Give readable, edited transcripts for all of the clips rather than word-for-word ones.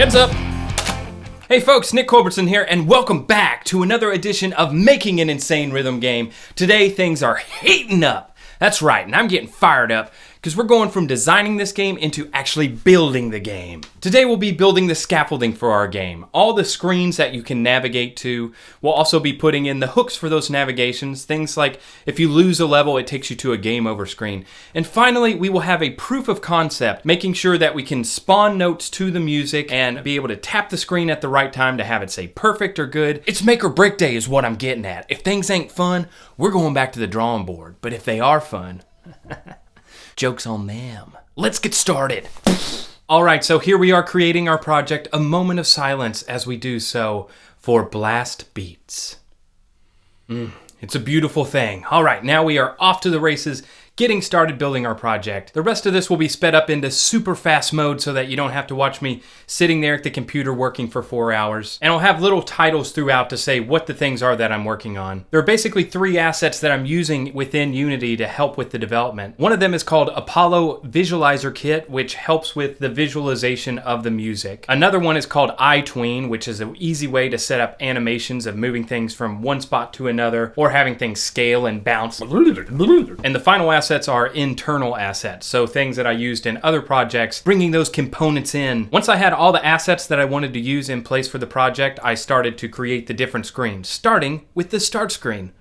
Heads up! Hey folks, Nick Culbertson here, and welcome back to another edition of Making an Insane Rhythm Game. Today, things are heating up. That's right, and I'm getting fired up, because we're going from designing this game into actually building the game. Today we'll be building the scaffolding for our game. All the screens that you can navigate to. We'll also be putting in the hooks for those navigations. Things like if you lose a level, it takes you to a game over screen. And finally, we will have a proof of concept, making sure that we can spawn notes to the music and be able to tap the screen at the right time to have it say perfect or good. It's make or break day is what I'm getting at. If things ain't fun, we're going back to the drawing board. But if they are fun, joke's on them. Let's get started. All right, so here we are creating our project. A moment of silence as we do so for blast beats. It's a beautiful thing. All right, now we are off to the races, getting started building our project. The rest of this will be sped up into super fast mode so that you don't have to watch me sitting there at the computer working for 4 hours. And I'll have little titles throughout to say what the things are that I'm working on. There are basically 3 assets that I'm using within Unity to help with the development. One of them is called Apollo Visualizer Kit, which helps with the visualization of the music. Another one is called iTween, which is an easy way to set up animations of moving things from one spot to another or having things scale and bounce. And the final assets are internal assets, so things that I used in other projects, bringing those components in. Once I had all the assets that I wanted to use in place for the project, I started to create the different screens, starting with the start screen.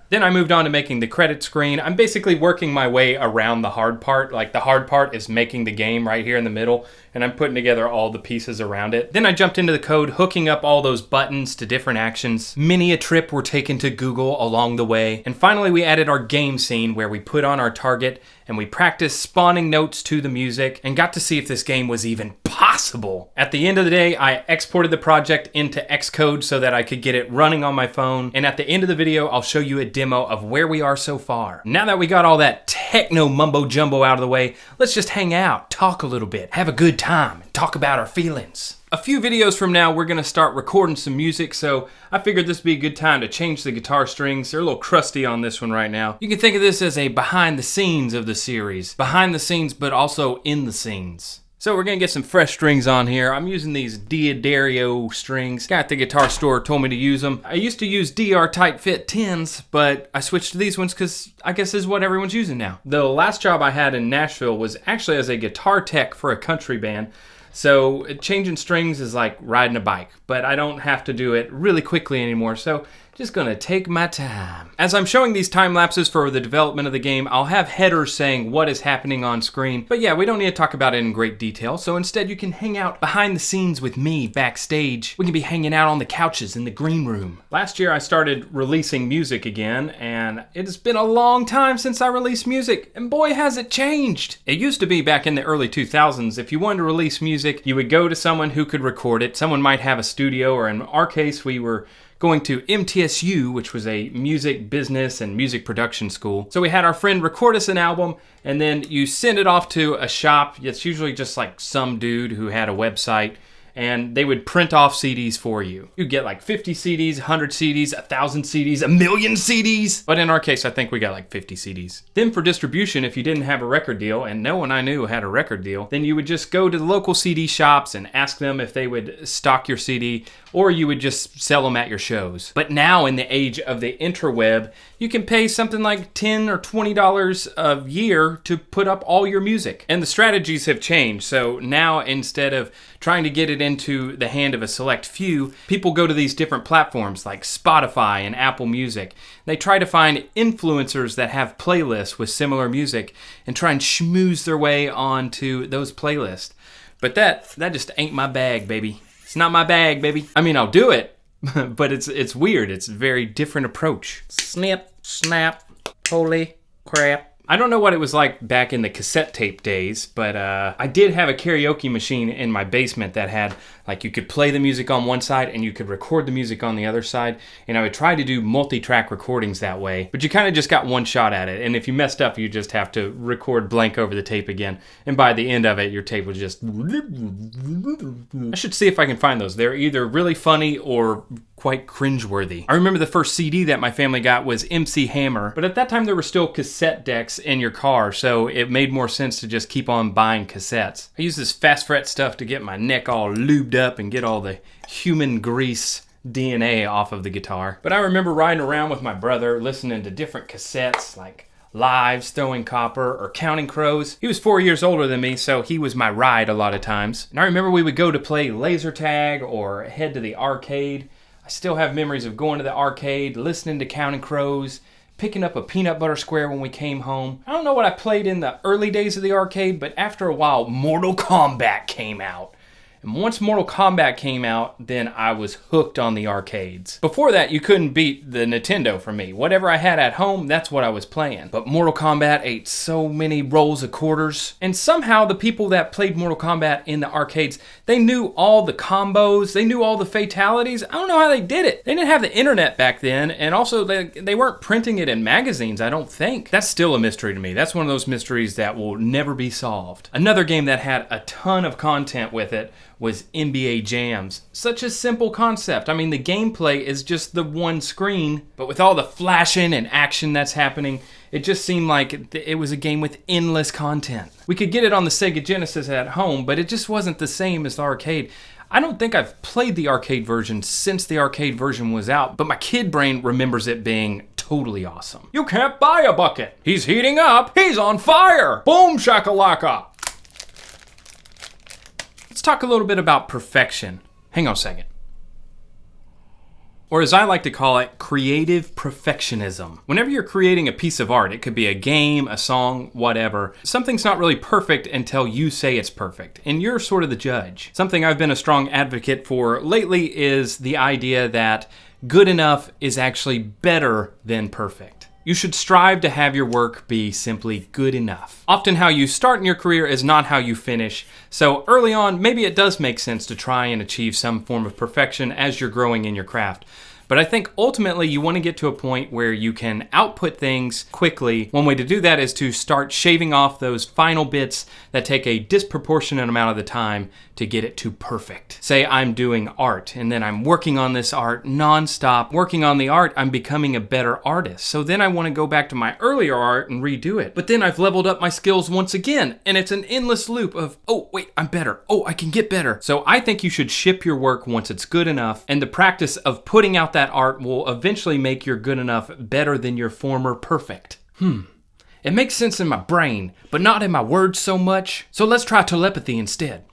Then I moved on to making the credit screen. I'm basically working my way around the hard part. Like the hard part is making the game right here in the middle, and I'm putting together all the pieces around it. Then I jumped into the code, hooking up all those buttons to different actions. Many a trip were taken to Google along the way. And finally we added our game scene where we put on our target and we practiced spawning notes to the music and got to see if this game was even possible. At the end of the day, I exported the project into Xcode so that I could get it running on my phone. And at the end of the video, I'll show you a demo of where we are so far. Now that we got all that techno mumbo jumbo out of the way, let's just hang out, talk a little bit, have a good time, and talk about our feelings. A few videos from now, we're gonna start recording some music, so I figured this would be a good time to change the guitar strings. They're a little crusty on this one right now. You can think of this as a behind the scenes of the series. Behind the scenes, but also in the scenes. So we're gonna get some fresh strings on here. I'm using these D'Addario strings. Guy at the guitar store told me to use them. I used to use DR Tight Fit 10s, but I switched to these ones because I guess this is what everyone's using now. The last job I had in Nashville was actually as a guitar tech for a country band. So changing strings is like riding a bike, but I don't have to do it really quickly anymore, so just gonna take my time. As I'm showing these time lapses for the development of the game, I'll have headers saying what is happening on screen. But yeah, we don't need to talk about it in great detail, so instead you can hang out behind the scenes with me backstage. We can be hanging out on the couches in the green room. Last year I started releasing music again, and it has been a long time since I released music, and boy has it changed. It used to be back in the early 2000s, if you wanted to release music, you would go to someone who could record it. Someone might have a studio, or in our case, we were going to MTSU, which was a music business and music production school. So we had our friend record us an album, and then you send it off to a shop. It's usually just like some dude who had a website, and they would print off CDs for you. You'd get like 50 CDs, 100 CDs, 1,000 CDs, 1,000,000 CDs. But in our case, I think we got like 50 CDs. Then for distribution, if you didn't have a record deal, and no one I knew had a record deal, then you would just go to the local CD shops and ask them if they would stock your CD, or you would just sell them at your shows. But now in the age of the interweb, you can pay something like $10 or $20 a year to put up all your music. And the strategies have changed. So now instead of trying to get it into the hand of a select few, people go to these different platforms like Spotify and Apple Music. They try to find influencers that have playlists with similar music and try and schmooze their way onto those playlists. But that just ain't my bag, baby. It's not my bag, baby. I mean, I'll do it, but it's weird. It's a very different approach. Snip, snap, holy crap. I don't know what it was like back in the cassette tape days, but I did have a karaoke machine in my basement that had Like you could play the music on one side and you could record the music on the other side. And I would try to do multi-track recordings that way. But you kind of just got one shot at it. And if you messed up, you just have to record blank over the tape again. And by the end of it, your tape was just... I should see if I can find those. They're either really funny or quite cringeworthy. I remember the first CD that my family got was MC Hammer, but at that time there were still cassette decks in your car, so it made more sense to just keep on buying cassettes. I used this fast fret stuff to get my neck all lubed up and get all the human grease DNA off of the guitar. But I remember riding around with my brother listening to different cassettes like Lives, Throwing Copper, or Counting Crows. He was 4 years older than me, so he was my ride a lot of times. And I remember we would go to play laser tag or head to the arcade. I still have memories of going to the arcade, listening to Counting Crows, picking up a peanut butter square when we came home. I don't know what I played in the early days of the arcade, but after a while, Mortal Kombat came out. And once Mortal Kombat came out, then I was hooked on the arcades. Before that, you couldn't beat the Nintendo for me. Whatever I had at home, that's what I was playing. But Mortal Kombat ate so many rolls of quarters. And somehow the people that played Mortal Kombat in the arcades, they knew all the combos, they knew all the fatalities. I don't know how they did it. They didn't have the internet back then, and also they weren't printing it in magazines, I don't think. That's still a mystery to me. That's one of those mysteries that will never be solved. Another game that had a ton of content with it was NBA Jams. Such a simple concept. I mean, the gameplay is just the one screen, but with all the flashing and action that's happening, it just seemed like it was a game with endless content. We could get it on the Sega Genesis at home, but it just wasn't the same as the arcade. I don't think I've played the arcade version since the arcade version was out, but my kid brain remembers it being totally awesome. You can't buy a bucket. He's heating up. He's on fire. Boom shakalaka. Let's talk a little bit about perfection. Hang on a second. Or as I like to call it, creative perfectionism. Whenever you're creating a piece of art, it could be a game, a song, whatever, something's not really perfect until you say it's perfect, and you're sort of the judge. Something I've been a strong advocate for lately is the idea that good enough is actually better than perfect. You should strive to have your work be simply good enough. Often how you start in your career is not how you finish, so early on, maybe it does make sense to try and achieve some form of perfection as you're growing in your craft. But I think ultimately you want to get to a point where you can output things quickly. One way to do that is to start shaving off those final bits that take a disproportionate amount of the time to get it to perfect. Say I'm doing art and then I'm working on this art nonstop. Working on the art, I'm becoming a better artist. So then I want to go back to my earlier art and redo it. But then I've leveled up my skills once again, and it's an endless loop of, oh wait, I'm better. Oh, I can get better. So I think you should ship your work once it's good enough, and the practice of putting out that art will eventually make your good enough better than your former perfect. It makes sense in my brain, but not in my words so much. So let's try telepathy instead.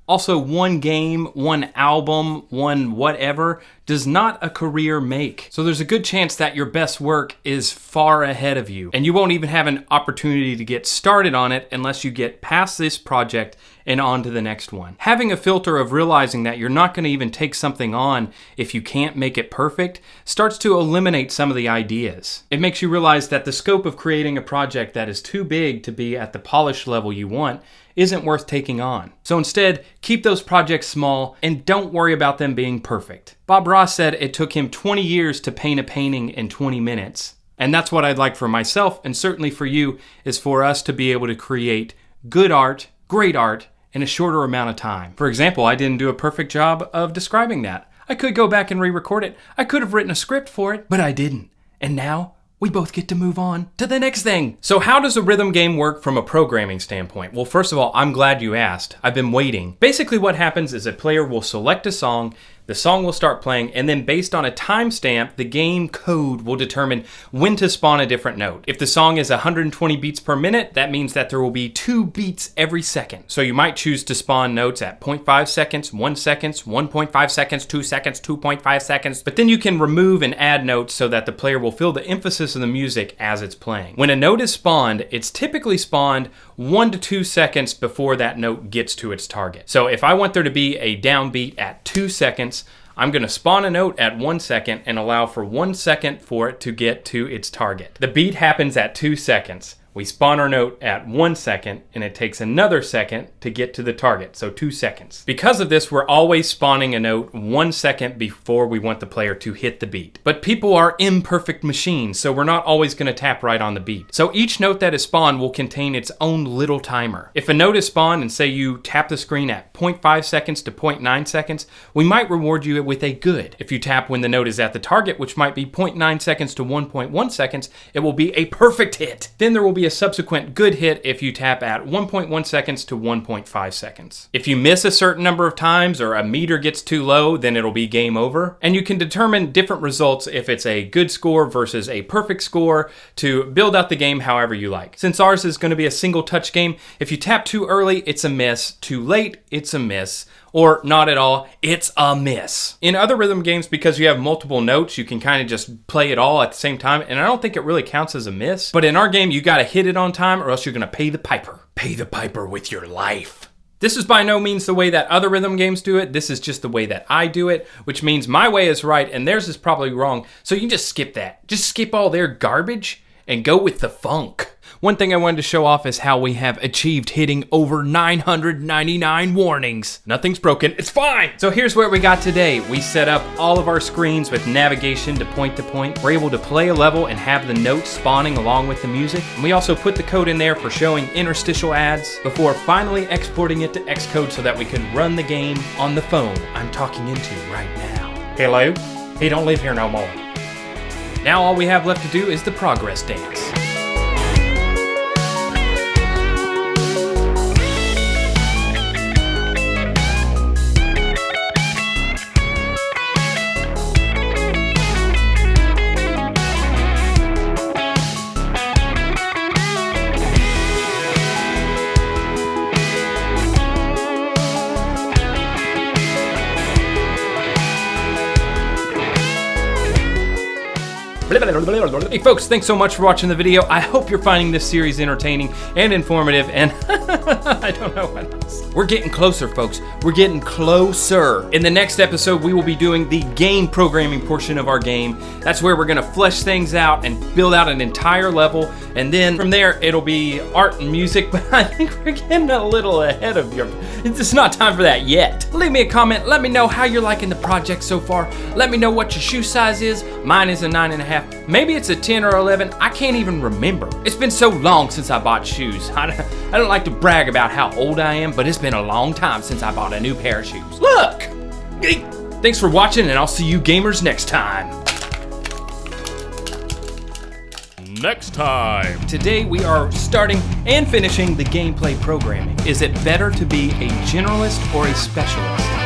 Also, one game, one album, one whatever does not a career make. So there's a good chance that your best work is far ahead of you, and you won't even have an opportunity to get started on it unless you get past this project and on to the next one. Having a filter of realizing that you're not going to even take something on if you can't make it perfect starts to eliminate some of the ideas. It makes you realize that the scope of creating a project that is too big to be at the polished level you want isn't worth taking on. So instead, keep those projects small and don't worry about them being perfect. Bob Ross said it took him 20 years to paint a painting in 20 minutes. And that's what I'd like for myself, and certainly for you, is for us to be able to create good art, great art, in a shorter amount of time. For example, I didn't do a perfect job of describing that. I could go back and re-record it. I could have written a script for it, but I didn't. And now, we both get to move on to the next thing. So how does a rhythm game work from a programming standpoint? Well, first of all, I'm glad you asked. I've been waiting. Basically what happens is a player will select a song, the song will start playing, and then based on a timestamp, the game code will determine when to spawn a different note. If the song is 120 beats per minute, that means that there will be 2 beats every second. So you might choose to spawn notes at 0.5 seconds, 1 second, 1.5 seconds, 2 seconds, 2.5 seconds, but then you can remove and add notes so that the player will feel the emphasis of the music as it's playing. When a note is spawned, it's typically spawned 1 to 2 seconds before that note gets to its target. So if I want there to be a downbeat at 2 seconds, I'm going to spawn a note at 1 second and allow for 1 second for it to get to its target. The beat happens at 2 seconds. We spawn our note at 1 second, and it takes another second to get to the target, so 2 seconds. Because of this, we're always spawning a note 1 second before we want the player to hit the beat. But people are imperfect machines, so we're not always going to tap right on the beat. So each note that is spawned will contain its own little timer. If a note is spawned and say you tap the screen at 0.5 seconds to 0.9 seconds, we might reward you with a good. If you tap when the note is at the target, which might be 0.9 seconds to 1.1 seconds, it will be a perfect hit. Then there will be a subsequent good hit if you tap at 1.1 seconds to 1.5 seconds. If you miss a certain number of times or a meter gets too low, then it'll be game over. And you can determine different results if it's a good score versus a perfect score to build out the game however you like. Since ours is going to be a single touch game, if you tap too early, it's a miss. Too late, it's a miss. Or not at all, it's a miss. In other rhythm games, because you have multiple notes, you can kind of just play it all at the same time, and I don't think it really counts as a miss. But in our game, you gotta hit it on time or else you're gonna pay the piper. Pay the piper with your life. This is by no means the way that other rhythm games do it. This is just the way that I do it, which means my way is right and theirs is probably wrong. So you can just skip that. Just skip all their garbage and go with the funk. One thing I wanted to show off is how we have achieved hitting over 999 warnings. Nothing's broken, it's fine! So here's what we got today. We set up all of our screens with navigation to point. We're able to play a level and have the notes spawning along with the music. And we also put the code in there for showing interstitial ads before finally exporting it to Xcode so that we could run the game on the phone I'm talking into right now. Hello? He don't live here no more. Now all we have left to do is the progress dance. Hey folks, thanks so much for watching the video. I hope you're finding this series entertaining and informative, and I don't know what else. We're getting closer, folks. We're getting closer. In the next episode, we will be doing the game programming portion of our game. That's where we're gonna flesh things out and build out an entire level, and then from there, it'll be art and music, but I think we're getting a little ahead of your... It's not time for that yet. Leave me a comment. Let me know how you're liking the project so far. Let me know what your shoe size is. Mine is a 9.5. Maybe it's a 10 or 11. I can't even remember. It's been so long since I bought shoes. I don't like to brag about how old I am, but it's been a long time since I bought a new pair of shoes. Look! Thanks for watching, and I'll see you gamers next time. Next time. Today we are starting and finishing the gameplay programming. Is it better to be a generalist or a specialist?